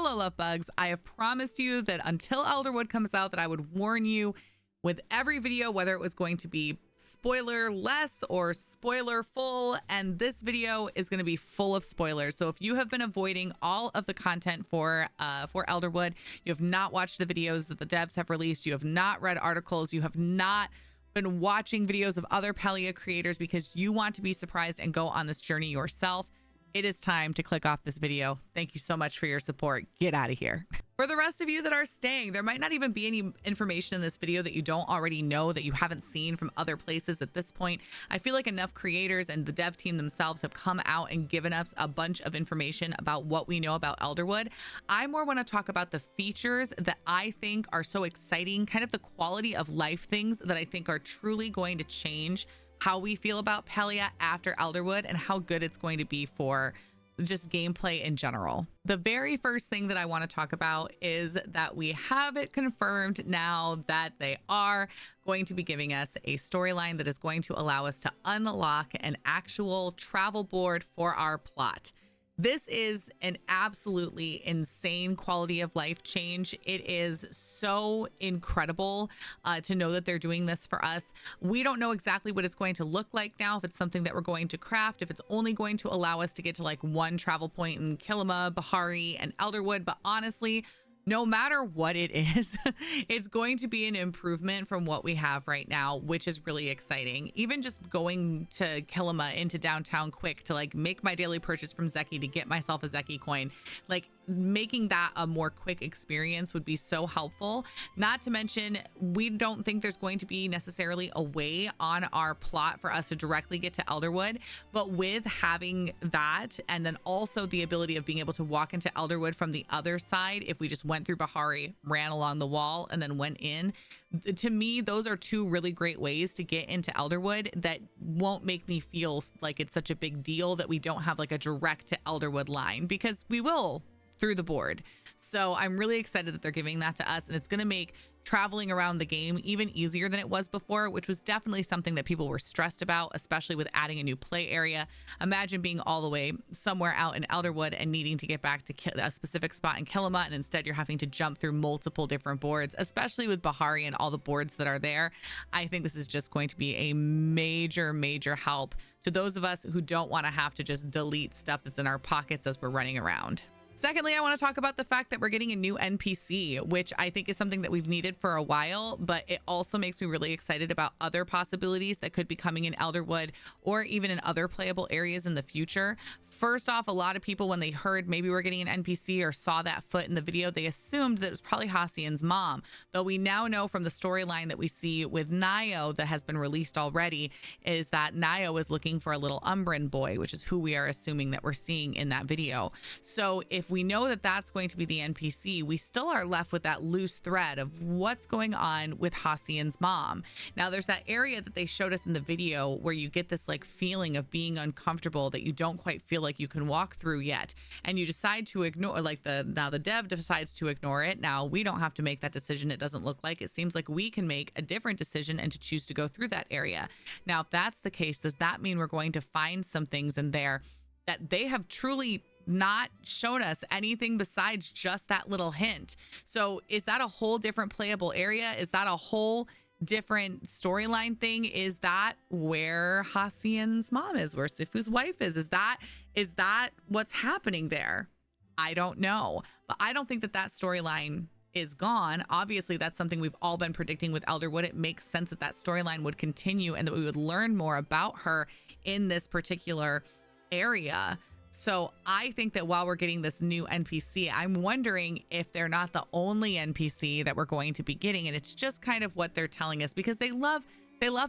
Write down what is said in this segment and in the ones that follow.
Hello, love bugs. I have promised you that until Elderwood comes out that I would warn you with every video, whether it was going to be spoiler less or spoiler full, and this video is going to be full of spoilers. So if you have been avoiding all of the content for Elderwood, you have not watched the videos that the devs have released, you have not read articles, you have not been watching videos of other Palia creators because you want to be surprised and go on this journey yourself, it is time to click off this video. Thank you so much for your support. Get out of here. For the rest of you that are staying, there might not even be any information in this video that you don't already know, that you haven't seen from other places at this point. I feel like enough creators and the dev team themselves have come out and given us a bunch of information about what we know about Elderwood. I more want to talk about the features that I think are so exciting, kind of the quality of life things that I think are truly going to change how we feel about Palia after Elderwood and how good it's going to be for just gameplay in general. The very first thing that I want to talk about is that we have it confirmed now that they are going to be giving us a storyline that is going to allow us to unlock an actual travel board for our plot. This is an absolutely insane quality of life change. It is so incredible to know that they're doing this for us. We don't know exactly what it's going to look like now, if it's something that we're going to craft, if it's only going to allow us to get to like one travel point in Kilima, Bahari, and Elderwood. But honestly, no matter what it is, it's going to be an improvement from what we have right now, which is really exciting. Even just going to Kilima into downtown quick to like make my daily purchase from Zeki to get myself a Zeki coin, like making that a more quick experience would be so helpful. Not to mention, we don't think there's going to be necessarily a way on our plot for us to directly get to Elderwood, but with having that, and then also the ability of being able to walk into Elderwood from the other side, if we just went through Bahari, ran along the wall, and then went in, to me, those are two really great ways to get into Elderwood that won't make me feel like it's such a big deal that we don't have like a direct to Elderwood line, because we will through the board. So I'm really excited that they're giving that to us, and it's going to make traveling around the game even easier than it was before, which was definitely something that people were stressed about, especially with adding a new play area. Imagine being all the way somewhere out in Elderwood and needing to get back to a specific spot in Kilima, and instead you're having to jump through multiple different boards, especially with Bahari and all the boards that are there. I think this is just going to be a major help to those of us who don't want to have to just delete stuff that's in our pockets as we're running around. Secondly, I want to talk about the fact that we're getting a new NPC, which I think is something that we've needed for a while, but it also makes me really excited about other possibilities that could be coming in Elderwood or even in other playable areas in the future. First off, a lot of people, when they heard maybe we're getting an NPC or saw that foot in the video, they assumed that it was probably Hassian's mom. Though we now know from the storyline that we see with Nio that has been released already, is that Nio is looking for a little Umbran boy, which is who we are assuming that we're seeing in that video. So if we know that that's going to be the NPC, we still are left with that loose thread of what's going on with Hassian's mom. Now, there's that area that they showed us in the video where you get this like feeling of being uncomfortable that you don't quite feel like you can walk through yet, and you decide to ignore, like the dev decides to ignore it. Now we don't have to make that decision. It doesn't look like. It seems like we can make a different decision and to choose to go through that area. Now, if that's the case, does that mean we're going to find some things in there that they have truly not shown us anything besides just that little hint? So is that a whole different playable area? Is that a whole different storyline thing? Is that where Hassian's mom is, where Sifu's wife is? Is that what's happening there? I don't know, but I don't think that that storyline is gone. Obviously, that's something we've all been predicting with Elderwood. It makes sense that that storyline would continue and that we would learn more about her in this particular area. So I think that while we're getting this new NPC, I'm wondering if they're not the only NPC that we're going to be getting, and it's just kind of what they're telling us, because they love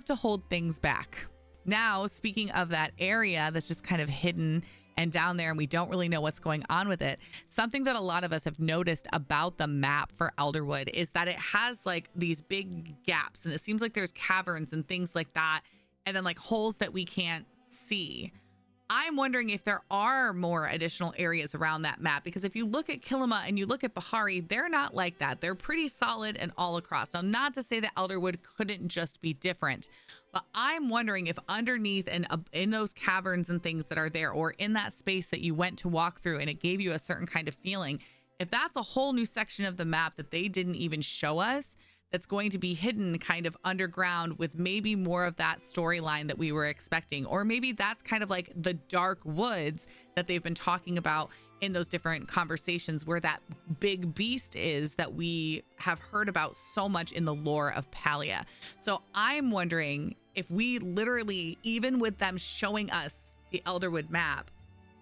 to hold things back. Now, speaking of that area that's just kind of hidden and down there, and we don't really know what's going on with it, something that a lot of us have noticed about the map for Elderwood is that it has like these big gaps, and it seems like there's caverns and things like that, and then like holes that we can't see. I'm wondering if there are more additional areas around that map, because if you look at Kilima and you look at Bahari, they're not like that. They're pretty solid and all across. Now, not to say that Elderwood couldn't just be different, but I'm wondering if underneath and in those caverns and things that are there, or in that space that you went to walk through and it gave you a certain kind of feeling, if that's a whole new section of the map that they didn't even show us, that's going to be hidden kind of underground with maybe more of that storyline that we were expecting. Or maybe that's kind of like the dark woods that they've been talking about in those different conversations, where that big beast is that we have heard about so much in the lore of Palia. So I'm wondering if we literally, even with them showing us the Elderwood map,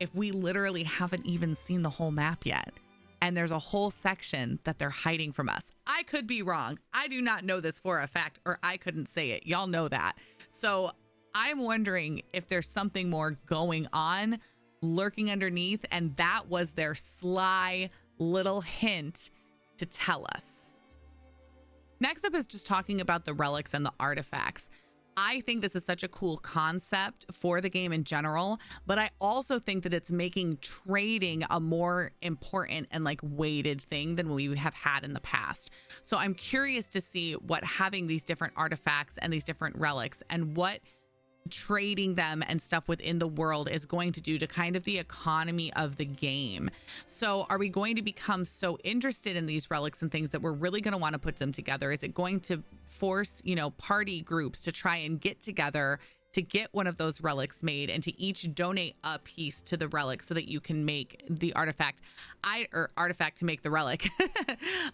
if we literally haven't even seen the whole map yet. And there's a whole section that they're hiding from us. I could be wrong. I do not know this for a fact, or I couldn't say it. Y'all know that. So I'm wondering if there's something more going on, lurking underneath, and that was their sly little hint to tell us. Next up is just talking about the relics and the artifacts. I think this is such a cool concept for the game in general, but I also think that it's making trading a more important and like weighted thing than we have had in the past. So I'm curious to see what having these different artifacts and these different relics and what trading them and stuff within the world is going to do to kind of the economy of the game. So are we going to become so interested in these relics and things that we're really going to want to put them together? Is it going to force, you know, party groups to try and get together to get one of those relics made and to each donate a piece to the relic so that you can make the artifact to make the relic?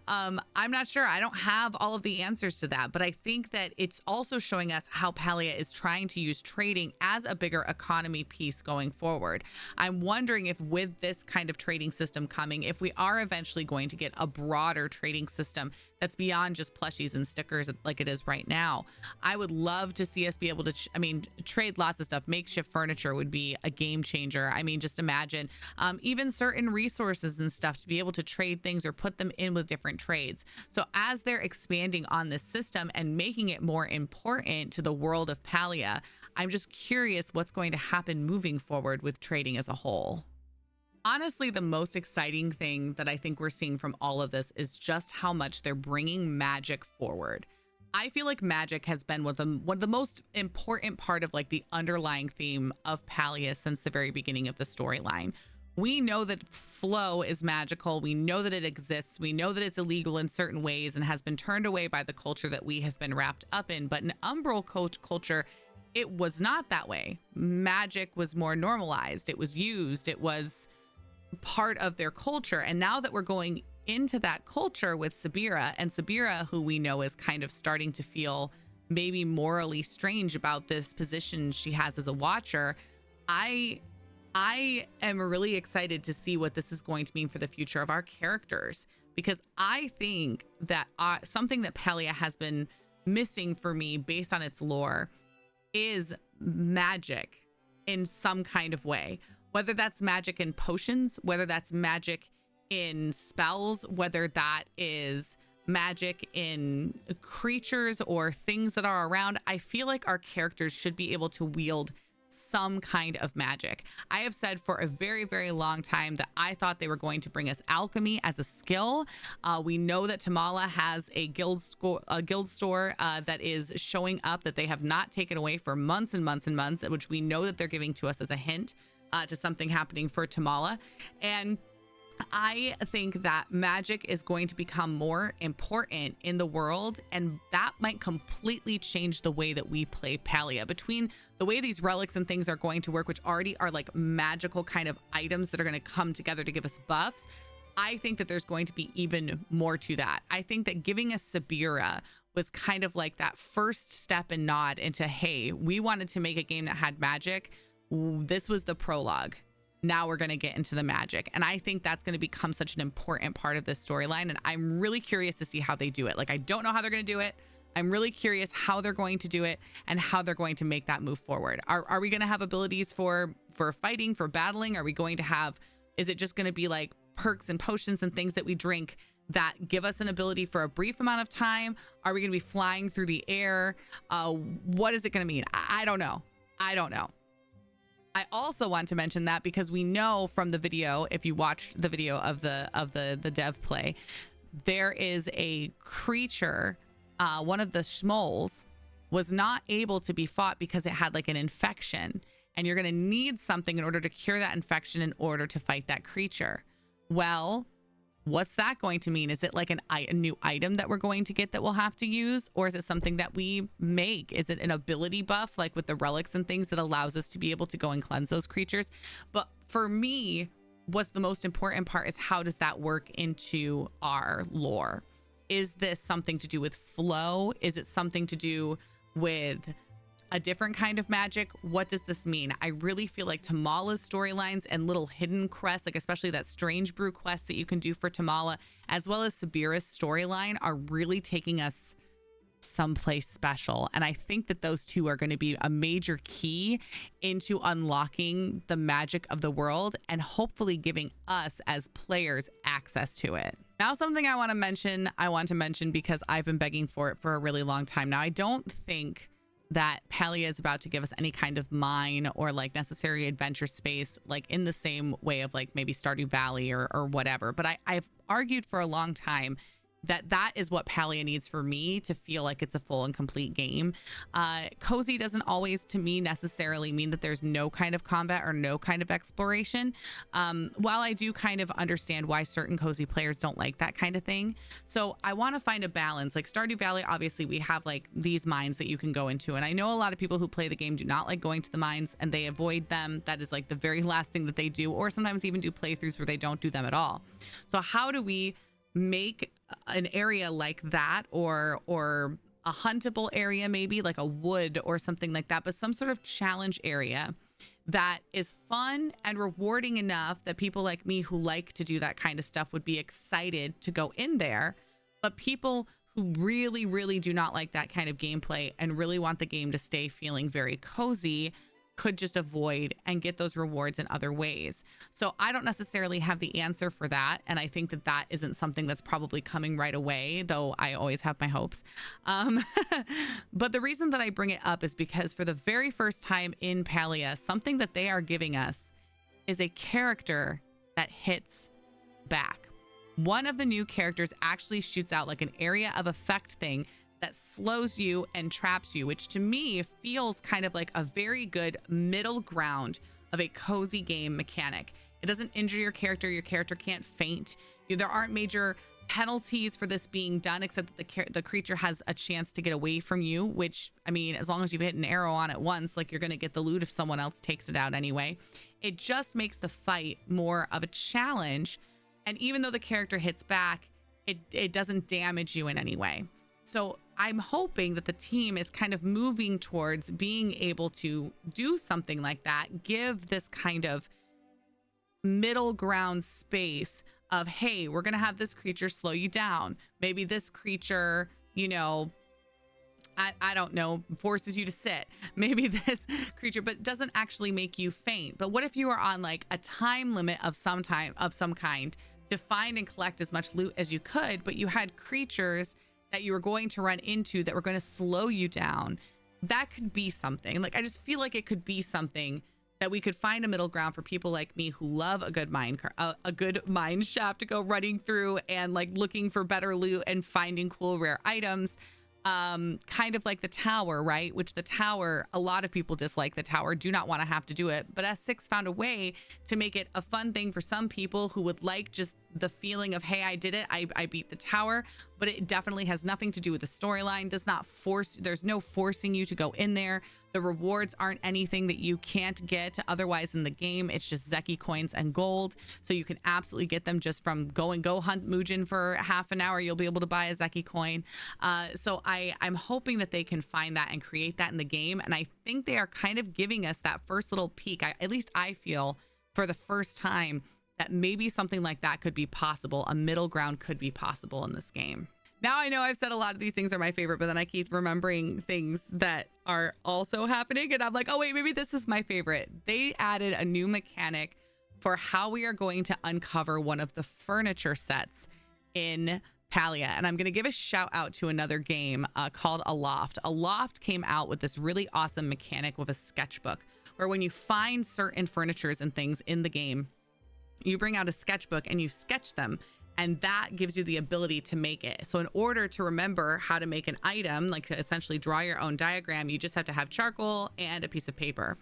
I'm not sure. I don't have all of the answers to that, but I think that it's also showing us how Palia is trying to use trading as a bigger economy piece going forward. I'm wondering if with this kind of trading system coming, if we are eventually going to get a broader trading system that's beyond just plushies and stickers like it is right now. I would love to see us be able to, trade lots of stuff. Makeshift furniture would be a game changer. I mean, just imagine even certain resources and stuff to be able to trade things or put them in with different trades. So as they're expanding on this system and making it more important to the world of Palia, I'm just curious what's going to happen moving forward with trading as a whole. Honestly, the most exciting thing that I think we're seeing from all of this is just how much they're bringing magic forward. I feel like magic has been one of the most important part of like the underlying theme of Palia since the very beginning of the storyline. We know that flow is magical. We know that it exists. We know that it's illegal in certain ways and has been turned away by the culture that we have been wrapped up in. But in Umbral culture, it was not that way. Magic was more normalized. It was used. It was part of their culture. And now that we're going into that culture with Sabira, and Sabira, who we know is kind of starting to feel maybe morally strange about this position she has as a watcher, I am really excited to see what this is going to mean for the future of our characters, because I think that something that Palia has been missing for me based on its lore is magic in some kind of way. Whether that's magic in potions, whether that's magic in spells, whether that is magic in creatures or things that are around, I feel like our characters should be able to wield some kind of magic. I have said for a very, very long time that I thought they were going to bring us alchemy as a skill. We know that Tamala has a guild store that is showing up that they have not taken away for months and months and months, which we know that they're giving to us as a hint to something happening for Tamala. And I think that magic is going to become more important in the world, and that might completely change the way that we play Palia. Between the way these relics and things are going to work, which already are like magical kind of items that are going to come together to give us buffs, I think that there's going to be even more to that. I think that giving us Sabira was kind of like that first step and nod into, hey, we wanted to make a game that had magic. This was the prologue. Now we're going to get into the magic. And I think that's going to become such an important part of this storyline. And I'm really curious to see how they do it. Like, I don't know how they're going to do it. I'm really curious how they're going to do it and how they're going to make that move forward. Are we going to have abilities for fighting, for battling? Are we going to have, is it just going to be like perks and potions and things that we drink that give us an ability for a brief amount of time? Are we going to be flying through the air? What is it going to mean? I don't know. I don't know. I also want to mention that because we know from the video, if you watched the video of the dev play, there is a creature, one of the Schmoles was not able to be fought because it had like an infection, and you're going to need something in order to cure that infection in order to fight that creature. Well, What's that going to mean? Is it like a new item that we're going to get that we'll have to use? Or is it something that we make? Is it an ability buff like with the relics and things that allows us to be able to go and cleanse those creatures? But for me, what's the most important part is how does that work into our lore? Is this something to do with flow? Is it something to do with a different kind of magic? What does this mean? I really feel like Tamala's storylines and little hidden quests, like especially that strange brew quest that you can do for Tamala, as well as Sabira's storyline, are really taking us someplace special. And I think that those two are going to be a major key into unlocking the magic of the world and hopefully giving us as players access to it. Now, something I want to mention because I've been begging for it for a really long time now. I don't think that Palia is about to give us any kind of mine or like necessary adventure space, like in the same way of like maybe Stardew Valley or whatever. But I've argued for a long time that is what Palia needs for me to feel like it's a full and complete game. Cozy doesn't always, to me, necessarily mean that there's no kind of combat or no kind of exploration. While I do kind of understand why certain cozy players don't like that kind of thing. So I want to find a balance. Like Stardew Valley, obviously we have like these mines that you can go into. And I know a lot of people who play the game do not like going to the mines and they avoid them. That is like the very last thing that they do, or sometimes even do playthroughs where they don't do them at all. So how do we make an area like that, or a huntable area, maybe like a wood or something like that, but some sort of challenge area that is fun and rewarding enough that people like me who like to do that kind of stuff would be excited to go in there. But people who really, really do not like that kind of gameplay and really want the game to stay feeling very cozy could just avoid and get those rewards in other ways. So I don't necessarily have the answer for that. And I think that that isn't something that's probably coming right away, though I always have my hopes. But the reason that I bring it up is because for the very first time in Palia, something that they are giving us is a character that hits back. One of the new characters actually shoots out like an area of effect thing that slows you and traps you, which to me feels kind of like a very good middle ground of a cozy game mechanic. It doesn't injure your character can't faint. There aren't major penalties for this being done, except that the creature has a chance to get away from you, which, I mean, as long as you've hit an arrow on it once, like you're going to get the loot if someone else takes it out anyway. It just makes the fight more of a challenge. And even though the character hits back, it doesn't damage you in any way. So I'm hoping that the team is kind of moving towards being able to do something like that, give this kind of middle ground space of, hey, we're going to have this creature slow you down. Maybe this creature, you know, I don't know, forces you to sit. Maybe this creature, but doesn't actually make you faint. But what if you are on like a time limit of some kind to find and collect as much loot as you could, but you had creatures that you were going to run into that were going to slow you down? That could be something. Like, I just feel like it could be something that we could find a middle ground for people like me who love a good mine shaft to go running through and like looking for better loot and finding cool rare items. Kind of like the tower, right? Which the tower, a lot of people dislike the tower, do not want to have to do it. But S6 found a way to make it a fun thing for some people who would like just the feeling of, hey, I did it. I beat the tower. But it definitely has nothing to do with the storyline. There's no forcing you to go in there. The rewards aren't anything that you can't get otherwise in the game. It's just Zeki coins and gold. So you can absolutely get them just from go hunt Muujin for half an hour. You'll be able to buy a Zeki coin. So I'm hoping that they can find that and create that in the game. And I think they are kind of giving us that first little peek. At least I feel for the first time that maybe something like that could be possible. A middle ground could be possible in this game. Now I know I've said a lot of these things are my favorite, but then I keep remembering things that are also happening. And I'm like, oh, wait, maybe this is my favorite. They added a new mechanic for how we are going to uncover one of the furniture sets in Palia. And I'm going to give a shout out to another game called Aloft. Aloft came out with this really awesome mechanic with a sketchbook where when you find certain furnitures and things in the game, you bring out a sketchbook and you sketch them. And that gives you the ability to make it. So in order to remember how to make an item, like to essentially draw your own diagram, you just have to have charcoal and a piece of paper.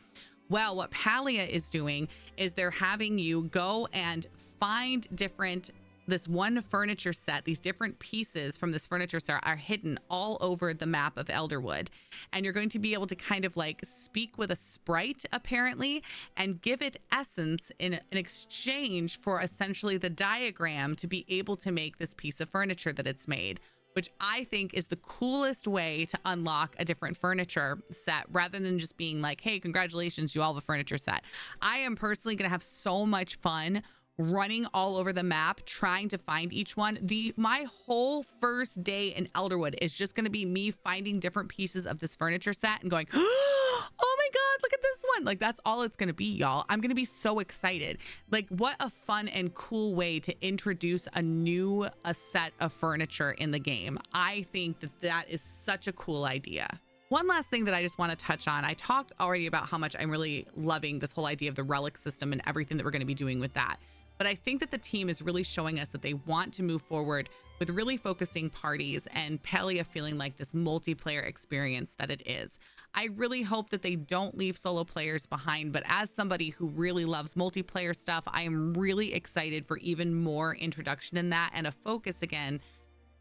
Well, what Palia is doing is they're having you go and find different this one furniture set, these different pieces from this furniture set are hidden all over the map of Elderwood. And you're going to be able to kind of like speak with a sprite, apparently, and give it essence in exchange for essentially the diagram to be able to make this piece of furniture that it's made, which I think is the coolest way to unlock a different furniture set rather than just being like, hey, congratulations, you all have a furniture set. I am personally going to have so much fun running all over the map trying to find each one. My whole first day in Elderwood is just going to be me finding different pieces of this furniture set and going, oh my god, look at this one. Like, that's all it's going to be, y'all. I'm going to be so excited. Like, what a fun and cool way to introduce a set of furniture in the game. I think that is such a cool idea. One last thing that I just want to touch on. I talked already about how much I'm really loving this whole idea of the relic system and everything that we're going to be doing with that. But I think that the team is really showing us that they want to move forward with really focusing parties and Palia feeling like this multiplayer experience that it is. I really hope that they don't leave solo players behind, but as somebody who really loves multiplayer stuff, I am really excited for even more introduction in that and a focus again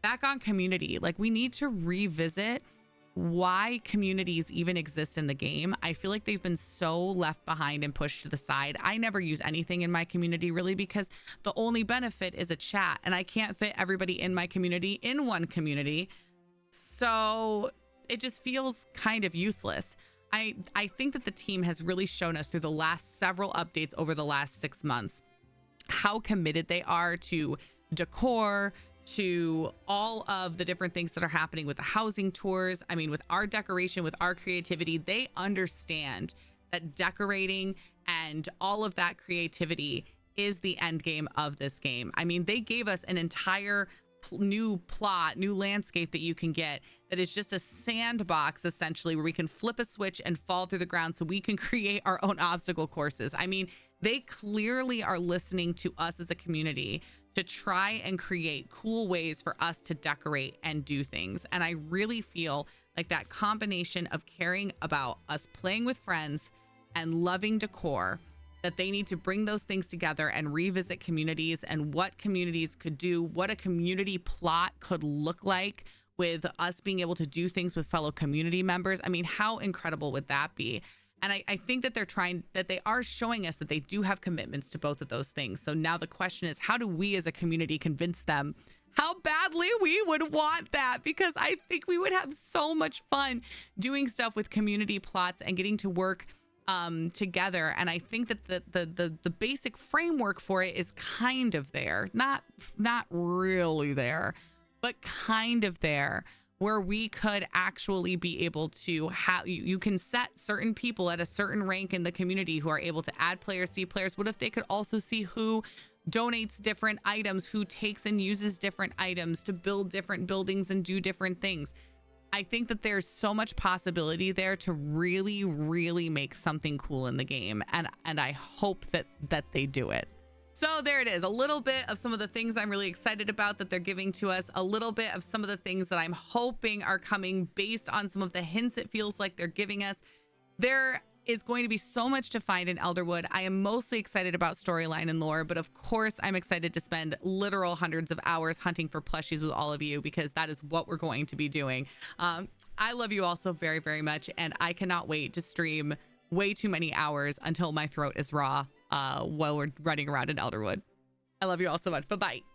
back on community. Like, we need to revisit why communities even exist in the game. I feel like they've been so left behind and pushed to the side. I never use anything in my community really because the only benefit is a chat, and I can't fit everybody in my community in one community. So it just feels kind of useless. I think that the team has really shown us through the last several updates over the last 6 months how committed they are to decor, to all of the different things that are happening with the housing tours. I mean, with our decoration, with our creativity, they understand that decorating and all of that creativity is the end game of this game. I mean, they gave us an entire new plot, new landscape that you can get that is just a sandbox essentially where we can flip a switch and fall through the ground so we can create our own obstacle courses. I mean, they clearly are listening to us as a community to try and create cool ways for us to decorate and do things. And I really feel like that combination of caring about us playing with friends and loving decor, that they need to bring those things together and revisit communities and what communities could do, what a community plot could look like with us being able to do things with fellow community members. I mean, how incredible would that be? And I think that they are showing us that they do have commitments to both of those things. So now the question is, how do we as a community convince them how badly we would want that? Because I think we would have so much fun doing stuff with community plots and getting to work together. And I think that the basic framework for it is kind of there, not really there, but kind of there, where we could actually be able to have, you can set certain people at a certain rank in the community who are able to add players, see players. What if they could also see who donates different items, who takes and uses different items to build different buildings and do different things? I think that there's so much possibility there to really, really make something cool in the game. And I hope that they do it. So there it is, a little bit of some of the things I'm really excited about that they're giving to us, a little bit of some of the things that I'm hoping are coming based on some of the hints it feels like they're giving us. There is going to be so much to find in Elderwood. I am mostly excited about storyline and lore, but of course I'm excited to spend literal hundreds of hours hunting for plushies with all of you, because that is what we're going to be doing. I love you all so very, very much, and I cannot wait to stream way too many hours until my throat is raw while we're running around in Elderwood. I love you all so much. Bye-bye.